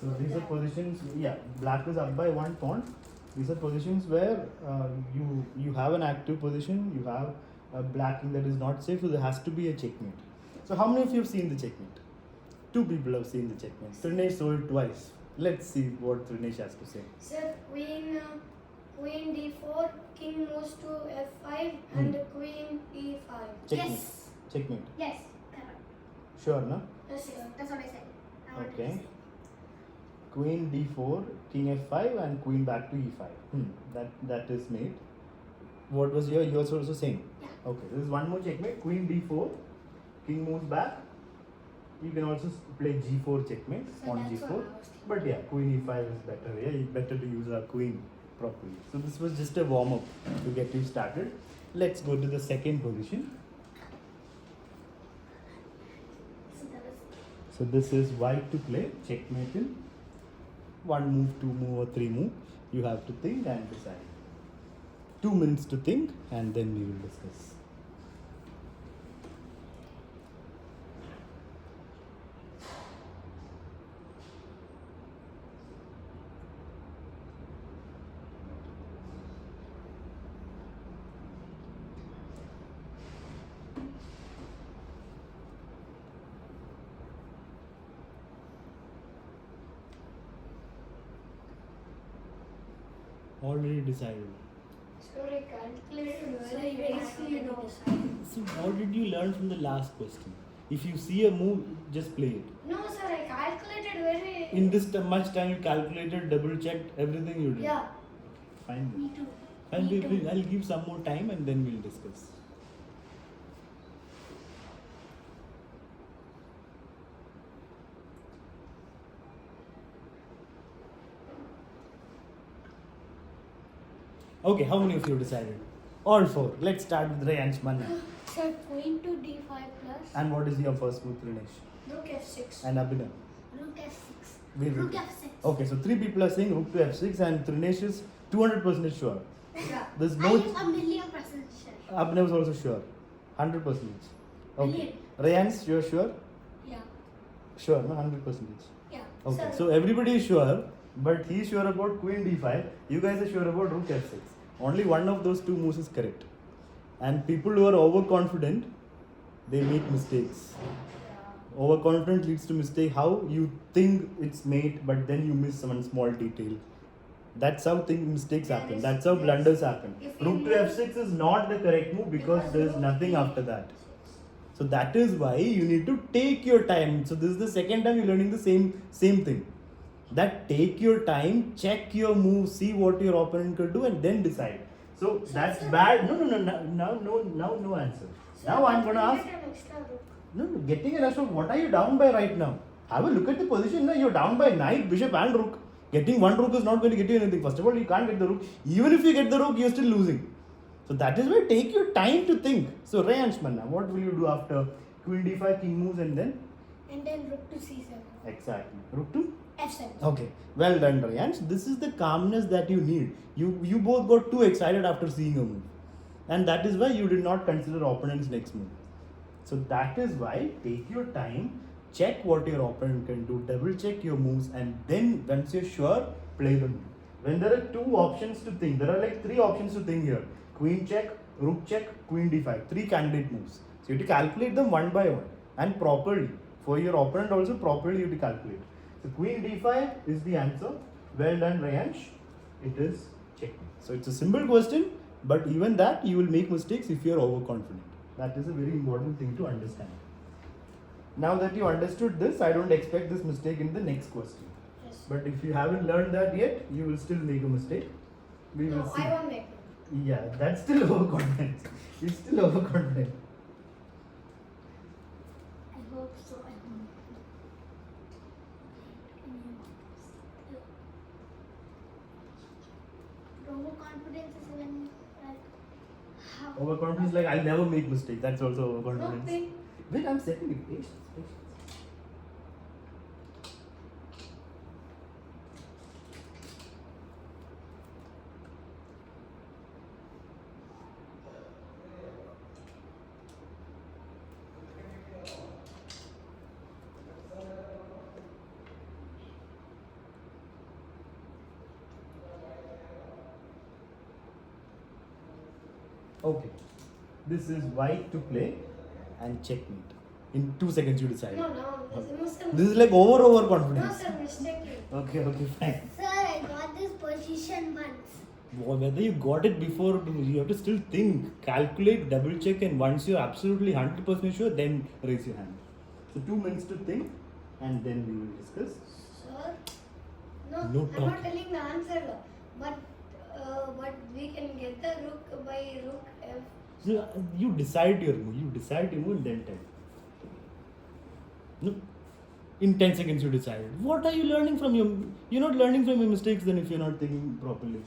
So these are positions, yeah, black is up by one pawn. These are positions where you have an active position, you have a blacking that is not safe, so there has to be a checkmate. So how many of you have seen the checkmate? Two people have seen the checkmate. Trinesh saw it twice. Let's see what Trinesh has to say. Sir, queen d4, king moves to f5 and queen e5. Checkmate. Yes. Checkmate. Yes. Correct. Sure, no? Yes, sir. That's what I said. I wanted to Okay. say. Queen d4, king f5, and queen back to e5. That is made. What was yours also same? Yeah. Okay, this is one more checkmate. Queen d4, king moves back. You can also play g4 checkmate So on that's what g4. I was thinking. But yeah, queen e5 is better. Yeah, it's better to use our queen properly. So this was just a warm up to get you started. Let's go to the second position. So that was. So this is white to play checkmate in one move, two move, or three move. You have to think and decide. 2 minutes to think, and then we will discuss. Already decided. Sir, I calculated So very you nicely actually now. decided. So what did you learn from the last question? If you see a move, just play it. No, sir, I calculated very. In this much time, you calculated, double checked everything you did. Yeah. Fine. Me too. And Me too. I'll give some more time, and then we'll discuss. Okay, how many of you decided? All four. Let's start with Rayansh Manna. Sir, queen to d5 plus. And what is your first move, Trinesh? Rook f6. And Abhinav? Rook f6. We'll Rook repeat. f6. Okay, so three people are saying rook to f6, and Trinesh is 200% sure. Yeah. There's I no. am a million% sure. Abhinav is also sure. 100%. Okay. Million. Rayansh, you're sure? Yeah. Sure, no, 100%. Yeah. Okay, Sir. so everybody is sure, but he's sure about queen d5. You guys are sure about rook f6. Only one of those two moves is correct. And people who are overconfident, they make mistakes. Overconfident leads to mistake. How you think it's mate, but then you miss one small detail. That's how mistakes happen. That's how blunders happen. Rook to f6 is not the correct move because there is nothing after that. So that is why you need to take your time. So this is the second time you're learning the same thing. That take your time, check your move, see what your opponent could do, and then decide. So that's bad. No answer. Now I'm gonna ask. Get an extra rook. No, getting an extra. What are you down by right now? Have a look at the position. Now you're down by knight, bishop, and rook. Getting one rook is not going to get you anything. First of all, you can't get the rook. Even if you get the rook, you're still losing. So that is why take your time to think. So Rayansh Manna, what will you do after queen d5, king moves, and then? And then rook to c7. Exactly. Rook to? f7. Okay. Well done, Rayansh. This is the calmness that you need. You both got too excited after seeing a move. And that is why you did not consider opponent's next move. So that is why take your time, check what your opponent can do, double check your moves, and then once you're sure, play the move. When there are two options to think, there are like three options to think here. Queen check, rook check, queen d5. Three candidate moves. So you have to calculate them one by one and properly. For your opponent also properly you have to calculate. So queen d5 is the answer. Well done, Rayansh. It is checkmate. So it's a simple question, but even that you will make mistakes if you are overconfident. That is a very important thing to understand. Now that you understood this, I don't expect this mistake in the next question. Yes. But if you haven't learned that yet, you will still make a mistake. We will No, see. I won't make it. Yeah, that's still overconfidence. It's still overconfident. I hope so. I hope. Overconfidence is when like how. Overconfidence is like I'll never make mistake. That's also No, overconfidence. wait. Wait, I'm setting it. Patience. Okay. This is white to play and checkmate. In 2 seconds you decide. No, this is This is like over No, confidence. sir, mistaken. Okay, fine. Sir, I got this position once. Whether you got it before, you have to still think, calculate, double check, and once you're absolutely 100% sure, then raise your hand. So 2 minutes to think, and then we will discuss. Sir, no, No I'm talking. not telling the answer, but we can get the rook by rook f. So you decide your move. And then tell. No. In 10 seconds you decide. What are you learning from your? You're not learning from your mistakes then if you're not thinking properly.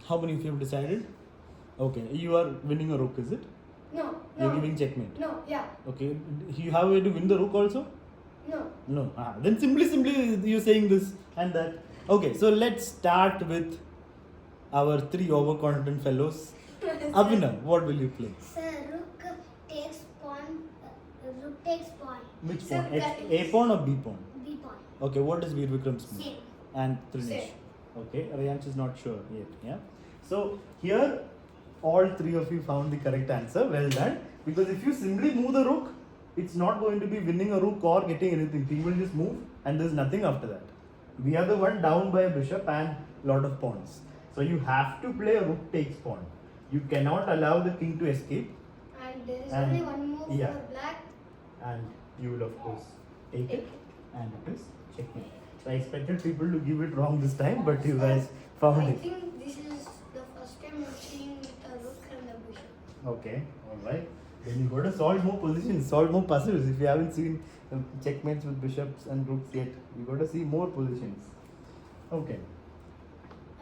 How many of you have decided? Okay, you are winning a rook, is it? No, You're no, giving checkmate. no, yeah, Okay, you have a way to win the rook also? no. No. Then simply you're saying this and that. Okay, so let's start with our 3 overconfident fellows. Abhinav, what will you play? Sir, rook takes pawn. Rook takes pawn. Which Sir, pawn? that A is- pawn or B pawn? B pawn. Okay, what is Veer Vikram's move? Same. And Trinesh. Same. Okay, Ariyansh is not sure yet. Yeah. So here, all 3 of you found the correct answer. Well done. Because if you simply move the rook, it's not going to be winning a rook or getting anything. He will just move, and there's nothing after that. We are the one down by a bishop and lot of pawns. So you have to play a rook takes pawn. You cannot allow the king to escape, And there is And- only one move yeah. for black. and you will of course take it, and it is checkmate. So I expected people to give it wrong this time, but you guys found I it. think this is the first time I'm seeing the rook and the bishop. Okay, alright. Then you got to solve more positions, solve more puzzles. If you haven't seen checkmates with bishops and rooks yet, you got to see more positions. Okay.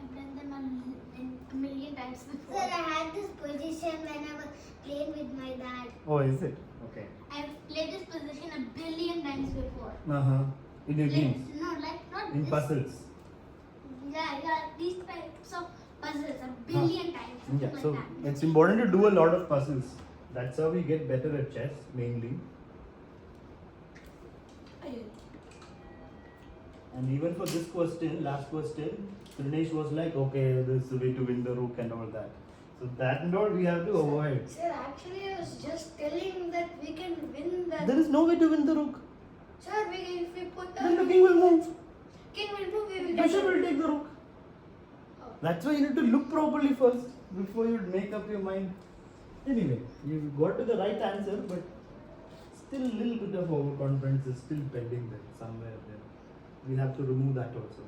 I've done them a million times before. Sir, I had this position when I was playing with my dad. Oh, is it? Okay. I've played this position a billion times before. In your games, No, like not in this. puzzles. Yeah, these types of puzzles a billion times. Yeah, something so like that. it's important to do a lot of puzzles. That's how we get better at chess, mainly. And even for this question, last question, Trinesh was like, okay, this is the way to win the rook and all that. So that and all we have to avoid. Sir, actually I was just telling that we can win that. There is no way to win the rook. Sir, if we put Then the king will move. king will move, we will get Bishop it. will take the rook. Oh. That's why you need to look properly first before you make up your mind. Anyway, you got to the right answer, but still a little bit of overconfidence is still pending there, somewhere there. We have to remove that also.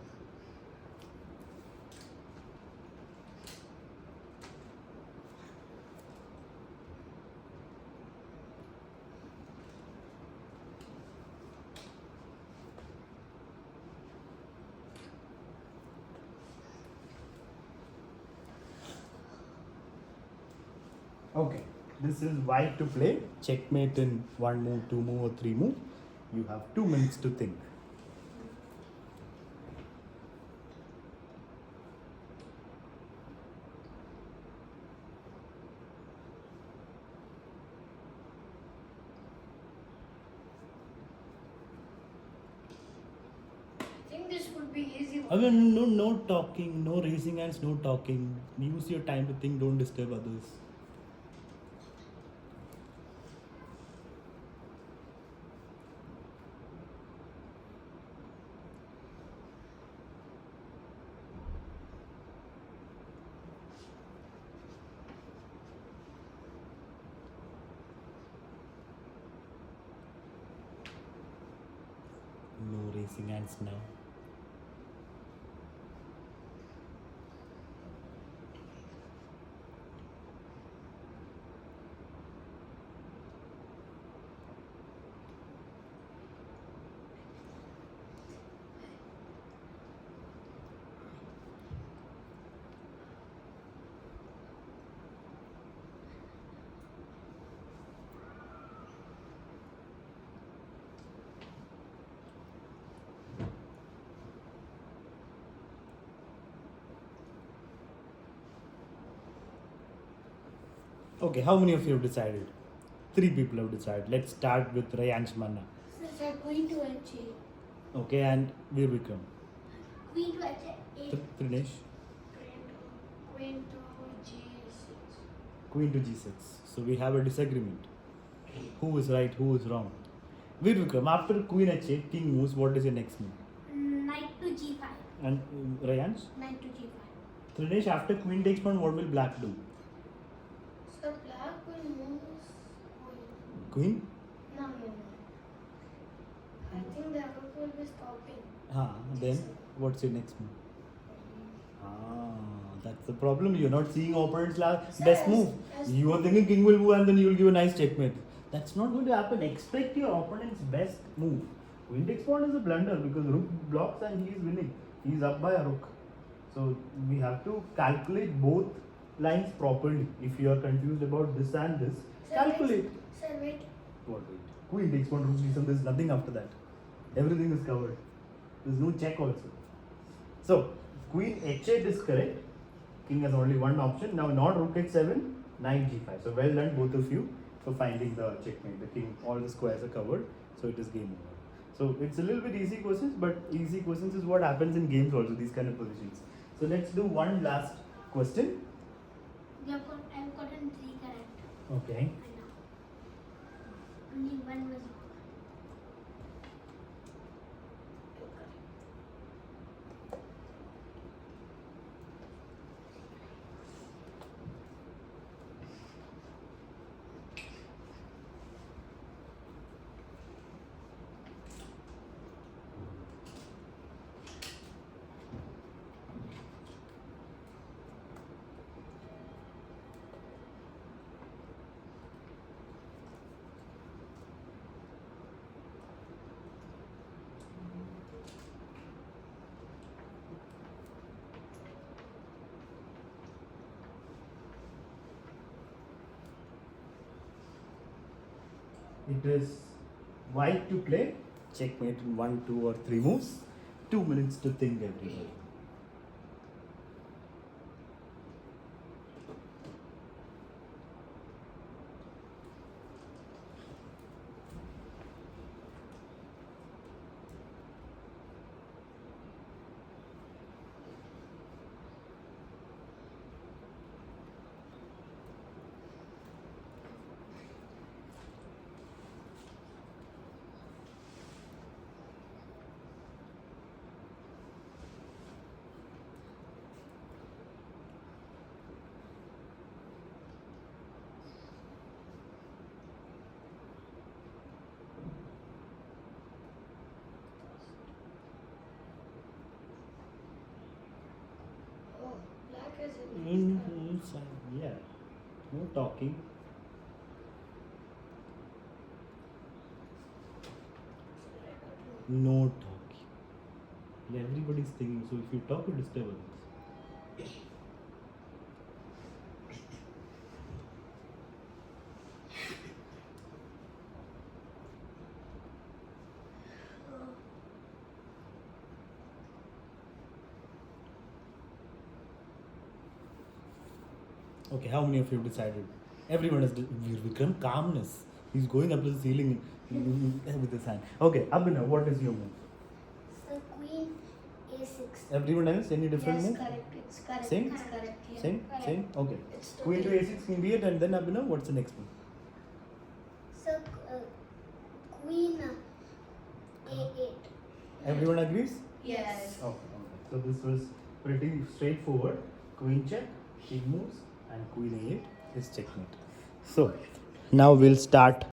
Okay, this is white to play. Checkmate in 1 move, 2 move, or 3 move. You have 2 minutes to think. I think this would be easy. I mean, no talking, no raising hands, no talking. Use your time to think, don't disturb others. No raising hands now. Okay, how many of you have decided? 3 people have decided. Let's start with Rayansh Manna. Sir, queen to h8. Okay, and Veer Vikram. Queen to h8. Trinesh. Queen to G6. Queen to G6. So we have a disagreement. Who is right, who is wrong? Veer Vikram, after Queen H8, King moves, what is your next move? Knight to g5. And Rayansh? Knight to g5. Trinesh, after Queen takes pawn, what will Black do? So black will move queen. Queen? No. I think the rook will be stopping. Then what's your next move? That's the problem. You're not seeing opponent's best Yes, move. yes. You are thinking King will move and then you will give a nice checkmate. That's not going to happen. Expect your opponent's best move. Queen takes pawn is a blunder because rook blocks and he is winning. He is up by a rook. So we have to calculate both lines properly. If you are confused about this and this, calculate. Sir, wait. What wait? Queen takes pawn, rook d7. There's nothing after that. Everything is covered. There's no check also. So Queen h8 is correct. King has only one option. Now not rook h7, knight g5. So well done both of you for finding the checkmate. The king, all the squares are covered, so it is game over. So it's a little bit easy questions, but easy questions is what happens in games also, these kind of positions. So let's do one last question. I've gotten 3 correct. Okay. Right now. Only one was wrong. It is white to play. Checkmate in 1, 2 or 3 moves. 2 minutes to think everybody. Oh, black is in. Yeah. No talking. No talking. Everybody's thinking, so if you talk, you disturb others. Okay, how many of you have decided? Everyone has Vikram, calmness. He's going up to the ceiling with his hand. Okay, Abhinav, what is your move? So queen a6. Everyone else, any different Yes, move? correct. It's correct. Same? It's correct. Yeah. Same? Correct. Same? Okay. It's Queen to totally- a6, king b8, and then Abhinav, what's the next move? So queen a8. Everyone agrees? Yes. Okay. So this was pretty straightforward. Queen check, king moves, and queen a8 is checkmate. So now we'll start